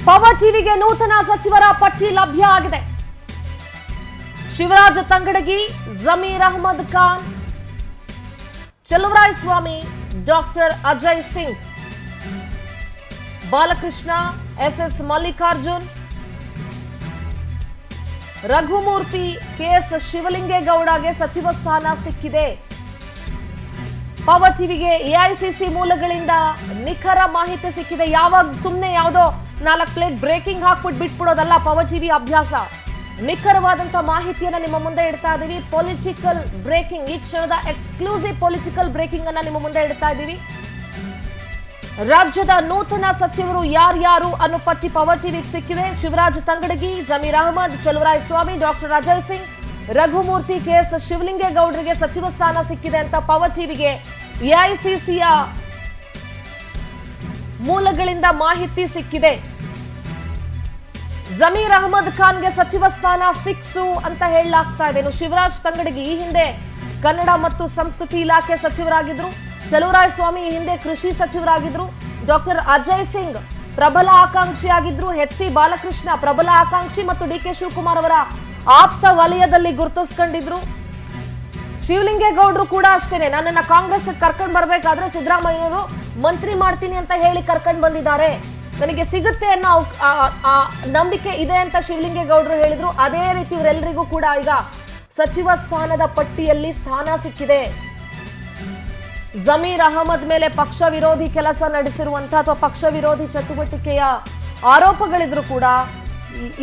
Power ಟಿವಿಗೆ ನೂತನ ಸಚಿವರ ಪಟ್ಟಿ ಲಭ್ಯ ಆಗಿದೆ. Shivaraj Tangadagi, Zameer Ahmed Khan, Cheluvarayaswamy, doctor Ajay Singh, Balakrishna, S Mallikarjun, Raghumurthy, KS ಶಿವಲಿಂಗೇಗೌಡಗೆ ಸಚಿವ ಸ್ಥಾನ ಸಿಕ್ಕಿದೆ. ಪವರ್ ಟಿವಿಗೆ ಎಐಸಿಸಿ ಮೂಲಗಳಿಂದ ನಿಖರ ಮಾಹಿತಿ ಸಿಕ್ಕಿದೆ. ಯಾವಾಗ ಸುಮ್ಮನೆ ಯಾವುದೋ 4 ಪ್ಲೇಟ್ ಬ್ರೇಕಿಂಗ್ ಹಾಕ್ಬಿಟ್ಟು ಬಿಟ್ಬಿಡೋದಲ್ಲ ಪವರ್ ಟಿವಿ ಅಭ್ಯಾಸ. ನಿಖರವಾದಂತ ಮಾಹಿತಿಯನ್ನ ನಿಮ್ಮ ಮುಂದೆ ಇಡ್ತಾ ಇದೀವಿ. ಪೊಲಿಟಿಕಲ್ ಬ್ರೇಕಿಂಗ್, ಈ ಕ್ಷಣದ ಎಕ್ಸ್ಕ್ಲೂಸಿವ್ ಪೊಲಿಟಿಕಲ್ ಬ್ರೇಕಿಂಗ್ ಅನ್ನ ನಿಮ್ಮ ಮುಂದೆ ಇಡ್ತಾ ಇದೀವಿ. ರಾಜ್ಯದ ನೂತನ ಸಚಿವರು ಯಾರ್ಯಾರು ಅನ್ನೋ ಪಟ್ಟಿ ಪವರ್ ಟಿವಿಗೆ ಸಿಕ್ಕಿದೆ. ಶಿವರಾಜ್ ತಂಗಡಗಿ, ಜಮೀರ್ ಅಹಮದ್, ಚಲುವರಾಯಸ್ವಾಮಿ, ಡಾಕ್ಟರ್ ಅಜಯ್ ಸಿಂಗ್, ರಘುಮೂರ್ತಿ, ಕೆಎಸ್ ಶಿವಲಿಂಗೇಗೌಡರಿಗೆ ಸಚಿವ ಸ್ಥಾನ ಸಿಕ್ಕಿದೆ ಅಂತ ಪವರ್ ಟಿವಿಗೆ ಎಐಸಿಸಿಯ ಮೂಲಗಳಿಂದ ಮಾಹಿತಿ ಸಿಕ್ಕಿದೆ. ಜಮೀರ್ ಅಹಮದ್ ಖಾನ್ಗೆ ಸಚಿವ ಸ್ಥಾನ ಫಿಕ್ಸು ಅಂತ ಹೇಳಲಾಗ್ತಾ ಇದೆ. ಶಿವರಾಜ್ ತಂಗಡಗಿ ಈ ಹಿಂದೆ ಕನ್ನಡ ಮತ್ತು ಸಂಸ್ಕೃತಿ ಇಲಾಖೆ ಸಚಿವರಾಗಿದ್ರು. ಚಲುವರಾಯಸ್ವಾಮಿ ಈ ಹಿಂದೆ ಕೃಷಿ ಸಚಿವರಾಗಿದ್ರು. ಡಾಕ್ಟರ್ ಅಜಯ್ ಸಿಂಗ್ ಪ್ರಬಲ ಆಕಾಂಕ್ಷಿಯಾಗಿದ್ರು. ಎಚ್.ಸಿ. ಬಾಲಕೃಷ್ಣ ಪ್ರಬಲ ಆಕಾಂಕ್ಷಿ ಮತ್ತು ಡಿ.ಕೆ. ಶಿವಕುಮಾರ್ ಅವರ ಆಪ್ತ ವಲಯದಲ್ಲಿ ಗುರುತಿಸ್ಕೊಂಡಿದ್ರು. ಶಿವಲಿಂಗೇಗೌಡರು ಕೂಡ ಅಷ್ಟೇನೆ. ನನ್ನನ್ನ ಕಾಂಗ್ರೆಸ್ ಕರ್ಕೊಂಡು ಬರ್ಬೇಕಾದ್ರೆ ಸಿದ್ದರಾಮಯ್ಯವರು ಮಂತ್ರಿ ಮಾಡ್ತೀನಿ ಅಂತ ಹೇಳಿ ಕರ್ಕೊಂಡು ಬಂದಿದ್ದಾರೆ, ನನಗೆ ಸಿಗುತ್ತೆ ಅನ್ನೋ ನಂಬಿಕೆ ಇದೆ ಅಂತ ಶಿವಲಿಂಗೇಗೌಡರು ಹೇಳಿದ್ರು. ಅದೇ ರೀತಿ ಇವರೆಲ್ಲರಿಗೂ ಕೂಡ ಈಗ ಸಚಿವ ಸ್ಥಾನದ ಪಟ್ಟಿಯಲ್ಲಿ ಸ್ಥಾನ ಸಿಕ್ಕಿದೆ. ಜಮೀರ್ ಅಹಮದ್ ಮೇಲೆ ಪಕ್ಷ ವಿರೋಧಿ ಕೆಲಸ ನಡೆಸಿರುವಂತಹ ಅಥವಾ ಪಕ್ಷ ವಿರೋಧಿ ಚಟುವಟಿಕೆಯ ಆರೋಪಗಳಿದ್ರು ಕೂಡ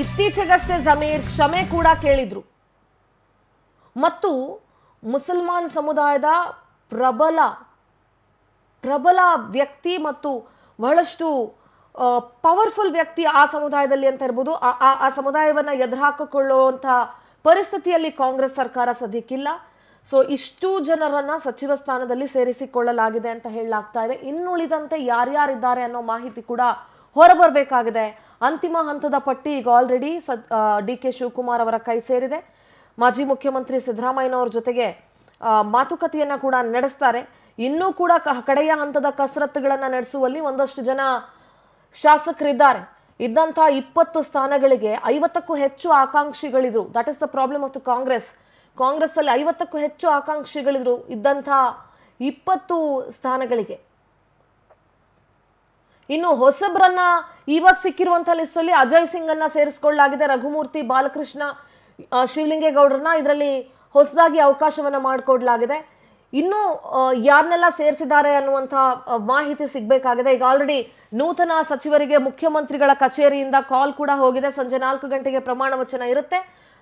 ಇತ್ತೀಚೆಗಷ್ಟೇ ಜಮೀರ್ ಕ್ಷಮೆ ಕೂಡ ಕೇಳಿದ್ರು. ಮತ್ತು ಮುಸಲ್ಮಾನ್ ಸಮುದಾಯದ ಪ್ರಬಲ ವ್ಯಕ್ತಿ ಮತ್ತು ಬಹಳಷ್ಟು ಪವರ್ಫುಲ್ ವ್ಯಕ್ತಿ ಆ ಸಮುದಾಯದಲ್ಲಿ ಅಂತ ಇರ್ಬೋದು. ಆ ಸಮುದಾಯವನ್ನ ಎದುರಾಕಿಕೊಳ್ಳುವಂತ ಪರಿಸ್ಥಿತಿಯಲ್ಲಿ ಕಾಂಗ್ರೆಸ್ ಸರ್ಕಾರ ಸದ್ಯಕ್ಕಿಲ್ಲ. ಸೊ ಇಷ್ಟು ಜನರನ್ನ ಸಚಿವ ಸ್ಥಾನದಲ್ಲಿ ಸೇರಿಸಿಕೊಳ್ಳಲಾಗಿದೆ ಅಂತ ಹೇಳಲಾಗ್ತಾ ಇದೆ. ಇನ್ನುಳಿದಂತೆ ಯಾರ್ಯಾರಿದ್ದಾರೆ ಅನ್ನೋ ಮಾಹಿತಿ ಕೂಡ ಹೊರಬರಬೇಕಾಗಿದೆ. ಅಂತಿಮ ಹಂತದ ಪಟ್ಟಿ ಈಗ ಆಲ್ರೆಡಿ ಡಿ.ಕೆ. ಶಿವಕುಮಾರ್ ಅವರ ಕೈ ಸೇರಿದೆ. ಮಾಜಿ ಮುಖ್ಯಮಂತ್ರಿ ಸಿದ್ದರಾಮಯ್ಯನವರ ಜೊತೆಗೆ ಮಾತುಕತೆಯನ್ನ ಕೂಡ ನಡೆಸ್ತಾರೆ. ಇನ್ನೂ ಕೂಡ ಕಡೆಯ ಹಂತದ ಕಸರತ್ತುಗಳನ್ನ ನಡೆಸುವಲ್ಲಿ ಒಂದಷ್ಟು ಜನ ಶಾಸಕರಿದ್ದಾರೆ. ಇದ್ದಂತಹ 20 ಸ್ಥಾನಗಳಿಗೆ 50ಕ್ಕೂ ಹೆಚ್ಚು ಆಕಾಂಕ್ಷಿಗಳಿದ್ರು. That is the problem of the Congress ಅಲ್ಲಿ 50ಕ್ಕೂ ಹೆಚ್ಚು ಆಕಾಂಕ್ಷಿಗಳಿದ್ರು ಇದ್ದಂತಹ 20 ಸ್ಥಾನಗಳಿಗೆ. ಇನ್ನು ಹೊಸಬ್ರನ್ನ ಇವಾಗ ಸಿಕ್ಕಿರುವಂತಹ ಲಿಸ್ಟ್ ಅಲ್ಲಿ ಅಜಯ್ ಸಿಂಗ್ ಅನ್ನ ಸೇರಿಸಿಕೊಳ್ಳಲಾಗಿದೆ. ರಘುಮೂರ್ತಿ, ಬಾಲಕೃಷ್ಣ, ಶಿವಲಿಂಗೇಗೌಡರನ್ನ ಇದರಲ್ಲಿ ಹೊಸದಾಗಿ ಅವಕಾಶವನ್ನ ಮಾಡಿಕೊಡ್ಲಾಗಿದೆ. ಇನ್ನು ಯಾರನ್ನೆಲ್ಲ ಸೇರಿಸಿದ್ದಾರೆ ಅನ್ನುವಂಥ ಮಾಹಿತಿ ಸಿಗಬೇಕಾಗಿದೆ. ಈಗ ಆಲ್ರೆಡಿ ನೂತನ ಸಚಿವರಿಗೆ ಮುಖ್ಯಮಂತ್ರಿಗಳ ಕಚೇರಿಯಿಂದ ಕಾಲ್ ಕೂಡ ಹೋಗಿದೆ. ಸಂಜೆ 4 ಗಂಟೆಗೆ ಪ್ರಮಾಣ ವಚನ ಇರುತ್ತೆ,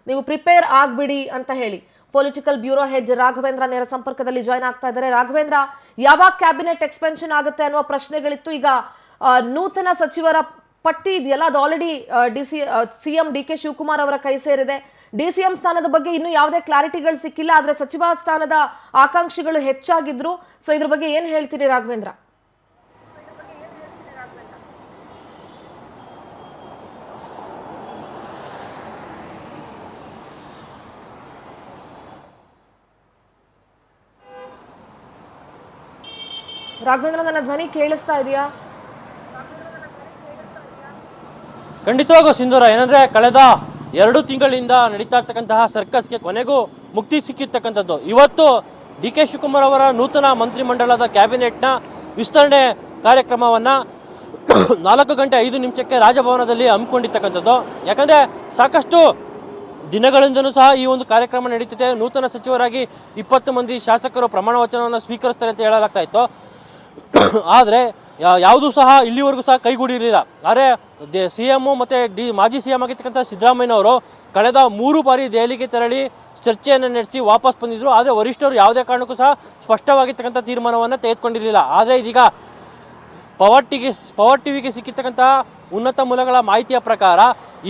ನೀವು ಪ್ರಿಪೇರ್ ಆಗ್ಬಿಡಿ ಅಂತ ಹೇಳಿ ಪೊಲಿಟಿಕಲ್ ಬ್ಯೂರೋ ಹೆಡ್ ರಾಘವೇಂದ್ರ ನೇರ ಸಂಪರ್ಕದಲ್ಲಿ ಜಾಯ್ನ್ ಆಗ್ತಾ ಇದ್ದಾರೆ. ರಾಘವೇಂದ್ರ, ಯಾವಾಗ ಕ್ಯಾಬಿನೆಟ್ ಎಕ್ಸ್ಪೆನ್ಷನ್ ಆಗುತ್ತೆ ಅನ್ನುವ ಪ್ರಶ್ನೆಗಳಿತ್ತು. ಈಗ ನೂತನ ಸಚಿವರ ಪಟ್ಟಿ ಇದೆಯಲ್ಲ, ಅದು ಆಲ್ರೆಡಿ ಸಿಎಂ ಡಿ.ಕೆ. ಶಿವಕುಮಾರ್ ಅವರ ಕೈ ಸೇರಿದೆ. ಡಿ.ಸಿ.ಎಂ ಸ್ಥಾನದ ಬಗ್ಗೆ ಇನ್ನೂ ಯಾವುದೇ ಕ್ಲಾರಿಟಿಗಳು ಸಿಕ್ಕಿಲ್ಲ, ಆದ್ರೆ ಸಚಿವ ಸ್ಥಾನದ ಆಕಾಂಕ್ಷಿಗಳು ಹೆಚ್ಚಾಗಿದ್ರು. ಸೊ ಇದ್ರ ಬಗ್ಗೆ ಏನ್ ಹೇಳ್ತೀರಿ ರಾಘವೇಂದ್ರ? ರಾಘವೇಂದ್ರ, ನನ್ನ ಧ್ವನಿ ಕೇಳಿಸ್ತಾ ಇದೆಯಾ? ಖಂಡಿತವಾಗೂ ಸಿಂಧೂರ, ಏನಂದ್ರೆ ಕಳೆದ 2 ತಿಂಗಳಿಂದ ನಡೀತಾ ಇರ್ತಕ್ಕಂತಹ ಸರ್ಕಸ್ಗೆ ಕೊನೆಗೂ ಮುಕ್ತಿ ಸಿಕ್ಕಿರ್ತಕ್ಕಂಥದ್ದು. ಇವತ್ತು ಡಿ.ಕೆ. ಶಿವಕುಮಾರ್ ಅವರ ನೂತನ ಮಂತ್ರಿಮಂಡಲದ ಕ್ಯಾಬಿನೆಟ್ನ ವಿಸ್ತರಣೆ ಕಾರ್ಯಕ್ರಮವನ್ನ 4 ಗಂಟೆ 5 ನಿಮಿಷಕ್ಕೆ ರಾಜಭವನದಲ್ಲಿ ಹಮ್ಮಿಕೊಂಡಿರ್ತಕ್ಕಂಥದ್ದು. ಯಾಕಂದ್ರೆ ಸಾಕಷ್ಟು ದಿನಗಳಿಂದಲೂ ಸಹ ಈ ಒಂದು ಕಾರ್ಯಕ್ರಮ ನಡೀತಿದೆ. ನೂತನ ಸಚಿವರಾಗಿ 20 ಮಂದಿ ಶಾಸಕರು ಪ್ರಮಾಣ ವಚನವನ್ನು ಸ್ವೀಕರಿಸ್ತಾರೆ ಅಂತ ಹೇಳಲಾಗ್ತಾ ಇತ್ತು. ಆದರೆ ಯಾವುದೂ ಸಹ ಇಲ್ಲಿವರೆಗೂ ಸಹ ಕೈಗೂಡಿರಲಿಲ್ಲ. ಆದರೆ CM ಮತ್ತು ಮಾಜಿ CM ಆಗಿರ್ತಕ್ಕಂಥ ಸಿದ್ದರಾಮಯ್ಯನವರು ಕಳೆದ 3 ಬಾರಿ ದೆಹಲಿಗೆ ತೆರಳಿ ಚರ್ಚೆಯನ್ನು ನಡೆಸಿ ವಾಪಸ್ ಬಂದಿದ್ರು. ಆದರೆ ವರಿಷ್ಠರು ಯಾವುದೇ ಕಾರಣಕ್ಕೂ ಸಹ ಸ್ಪಷ್ಟವಾಗಿರ್ತಕ್ಕಂಥ ತೀರ್ಮಾನವನ್ನು ತೆಗೆದುಕೊಂಡಿರಲಿಲ್ಲ. ಆದರೆ ಇದೀಗ ಪವರ್ ಟಿವಿಗೆ ಸಿಕ್ಕಿರ್ತಕ್ಕಂತಹ ಉನ್ನತ ಮೂಲಗಳ ಮಾಹಿತಿಯ ಪ್ರಕಾರ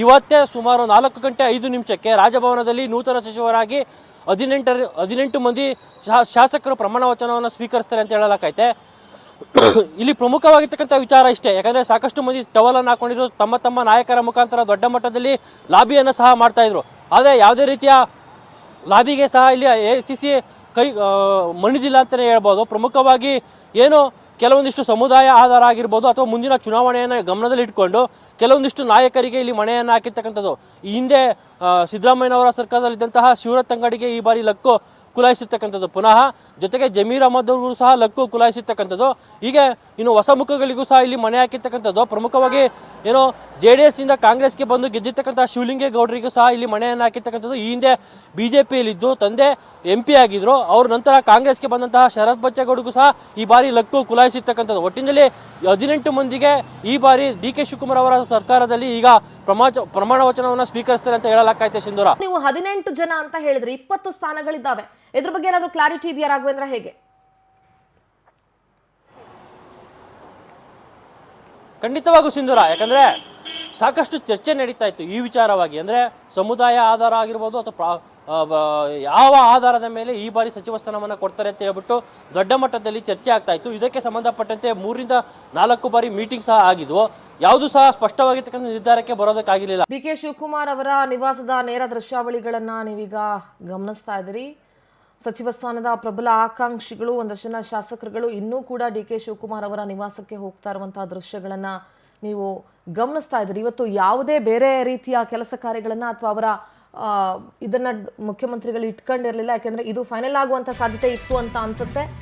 ಇವತ್ತೇ ಸುಮಾರು 4 ಗಂಟೆ 5 ನಿಮಿಷಕ್ಕೆ ರಾಜಭವನದಲ್ಲಿ ನೂತನ ಸಚಿವರಾಗಿ 18 ಮಂದಿ ಶಾಸಕರು ಪ್ರಮಾಣ ವಚನವನ್ನು ಸ್ವೀಕರಿಸ್ತಾರೆ ಅಂತ ಹೇಳಲಾಗೈತೆ. ಇಲ್ಲಿ ಪ್ರಮುಖವಾಗಿರ್ತಕ್ಕಂಥ ವಿಚಾರ ಇಷ್ಟೇ, ಯಾಕಂದರೆ ಸಾಕಷ್ಟು ಮಂದಿ ಟವಲನ್ನು ಹಾಕೊಂಡಿದ್ರು, ತಮ್ಮ ನಾಯಕರ ಮುಖಾಂತರ ದೊಡ್ಡ ಮಟ್ಟದಲ್ಲಿ ಲಾಬಿಯನ್ನು ಸಹ ಮಾಡ್ತಾ ಇದ್ರು. ಆದರೆ ಯಾವುದೇ ರೀತಿಯ ಲಾಬಿಗೆ ಸಹ ಇಲ್ಲಿ AICC ಕೈ ಮಣಿದಿಲ್ಲ ಅಂತಲೇ ಹೇಳ್ಬೋದು. ಪ್ರಮುಖವಾಗಿ ಏನು ಕೆಲವೊಂದಿಷ್ಟು ಸಮುದಾಯ ಆಧಾರ ಆಗಿರ್ಬೋದು ಅಥವಾ ಮುಂದಿನ ಚುನಾವಣೆಯನ್ನು ಗಮನದಲ್ಲಿ ಇಟ್ಕೊಂಡು ಕೆಲವೊಂದಿಷ್ಟು ನಾಯಕರಿಗೆ ಇಲ್ಲಿ ಮಣೆಯನ್ನು ಹಾಕಿರ್ತಕ್ಕಂಥದ್ದು. ಈ ಹಿಂದೆ ಸಿದ್ದರಾಮಯ್ಯನವರ ಸರ್ಕಾರದಲ್ಲಿದ್ದಂತಹ ಶಿವರತ್ ಅಂಗಡಿಗೆ ಈ ಬಾರಿ ಲಕ್ಕು ಕುಲಾಯಿಸಿರ್ತಕ್ಕಂಥದ್ದು, ಪುನಃ ಜೊತೆಗೆ ಜಮೀರ್ ಅಹಮದ್ ಅವರು ಸಹ ಲಕ್ಕು ಕುಲಾಯಿಸಿರ್ತಕ್ಕಂಥದ್ದು. ಹೀಗೆ ಇನ್ನು ಹೊಸ ಮುಖಗಳಿಗೂ ಸಹ ಇಲ್ಲಿ ಮಣೆ ಹಾಕಿರ್ತಕ್ಕಂಥದ್ದು. ಪ್ರಮುಖವಾಗಿ ಏನೋ JDS ಇಂದ ಕಾಂಗ್ರೆಸ್ಗೆ ಬಂದು ಗೆದ್ದಿರ್ತಕ್ಕಂಥ ಶಿವಲಿಂಗೇಗೌಡರಿಗೂ ಸಹ ಇಲ್ಲಿ ಮಣೆಯನ್ನು ಹಾಕಿರ್ತಕ್ಕಂಥದ್ದು. ಈ ಹಿಂದೆ BJPಯಲ್ಲಿದ್ದು ತಂದೆ MP ಆಗಿದ್ರು, ಅವ್ರ ನಂತರ ಕಾಂಗ್ರೆಸ್ಗೆ ಬಂದಂತಹ ಶರತ್ ಬಚ್ಚೇಗೌಡರಿಗೂ ಸಹ ಈ ಬಾರಿ ಲಕ್ಕು ಕುಲಾಯಿಸಿರ್ತಕ್ಕಂಥದ್ದು. ಒಟ್ಟಿನಲ್ಲಿ 18 ಮಂದಿಗೆ ಈ ಬಾರಿ DK ಶಿವಕುಮಾರ್ ಅವರ ಸರ್ಕಾರದಲ್ಲಿ ಈಗ ಪ್ರಮಾಣ ವಚನವನ್ನು ಸ್ವೀಕರಿಸ್ತಾರೆ ಅಂತ ಹೇಳಲಾಗ್ತೈತೆ ಸಿಂಧೂರ. ನೀವು 18 ಜನ ಅಂತ ಹೇಳಿದ್ರೆ 20 ಸ್ಥಾನಗಳಿದ್ದಾವೆ. ಇದ್ರ ಬಗ್ಗೆ ಏನಾದರೂ ಕ್ಲಾರಿಟಿ ಇದೆಯಾ ರಾಘವೇಂದ್ರ? ಹೇಗೆ? ಖಂಡಿತವಾಗೂ ಸಿಂಧೂರ, ಯಾಕಂದ್ರೆ ಸಾಕಷ್ಟು ಚರ್ಚೆ ನಡೀತಾ ಇತ್ತು ಈ ವಿಚಾರವಾಗಿ. ಅಂದ್ರೆ ಸಮುದಾಯ ಆಧಾರ ಆಗಿರ್ಬೋದು ಅಥವಾ ಯಾವ ಆಧಾರದ ಮೇಲೆ ಈ ಬಾರಿ ಸಚಿವ ಸ್ಥಾನವನ್ನು ಕೊಡ್ತಾರೆ ಅಂತ ಹೇಳ್ಬಿಟ್ಟು ದೊಡ್ಡ ಮಟ್ಟದಲ್ಲಿ ಚರ್ಚೆ ಆಗ್ತಾ ಇತ್ತು. ಇದಕ್ಕೆ ಸಂಬಂಧಪಟ್ಟಂತೆ 3 ರಿಂದ 4 ಬಾರಿ ಮೀಟಿಂಗ್ ಸಹ ಆಗಿದ್ವು. ಯಾವುದು ಸಹ ಸ್ಪಷ್ಟವಾಗಿರ್ತಕ್ಕಂಥ ನಿರ್ಧಾರಕ್ಕೆ ಬರೋದಕ್ಕಾಗಿರಲಿಲ್ಲ. DK ಶಿವಕುಮಾರ್ ಅವರ ನಿವಾಸದ ನೇರ ದೃಶ್ಯಾವಳಿಗಳನ್ನ ನೀವೀಗ ಗಮನಿಸ್ತಾ ಇದ್ದೀರಿ. ಸಚಿವ ಸ್ಥಾನದ ಪ್ರಬಲ ಆಕಾಂಕ್ಷಿಗಳು, ಒಂದಷ್ಟು ಜನ ಶಾಸಕರುಗಳು ಇನ್ನೂ ಕೂಡ DK ಶಿವಕುಮಾರ್ ಅವರ ನಿವಾಸಕ್ಕೆ ಹೋಗ್ತಾ ಇರುವಂತಹ ದೃಶ್ಯಗಳನ್ನ ನೀವು ಗಮನಿಸ್ತಾ ಇದ್ದೀರಿ. ಇವತ್ತು ಯಾವುದೇ ಬೇರೆ ರೀತಿಯ ಕೆಲಸ ಕಾರ್ಯಗಳನ್ನ ಅಥವಾ ಅವರ ಇದನ್ನ ಮುಖ್ಯಮಂತ್ರಿಗಳು ಇಟ್ಕೊಂಡಿರಲಿಲ್ಲ, ಯಾಕೆಂದ್ರೆ ಇದು ಫೈನಲ್ ಆಗುವಂತ ಸಾಧ್ಯತೆ ಇತ್ತು ಅಂತ ಅನ್ಸುತ್ತೆ.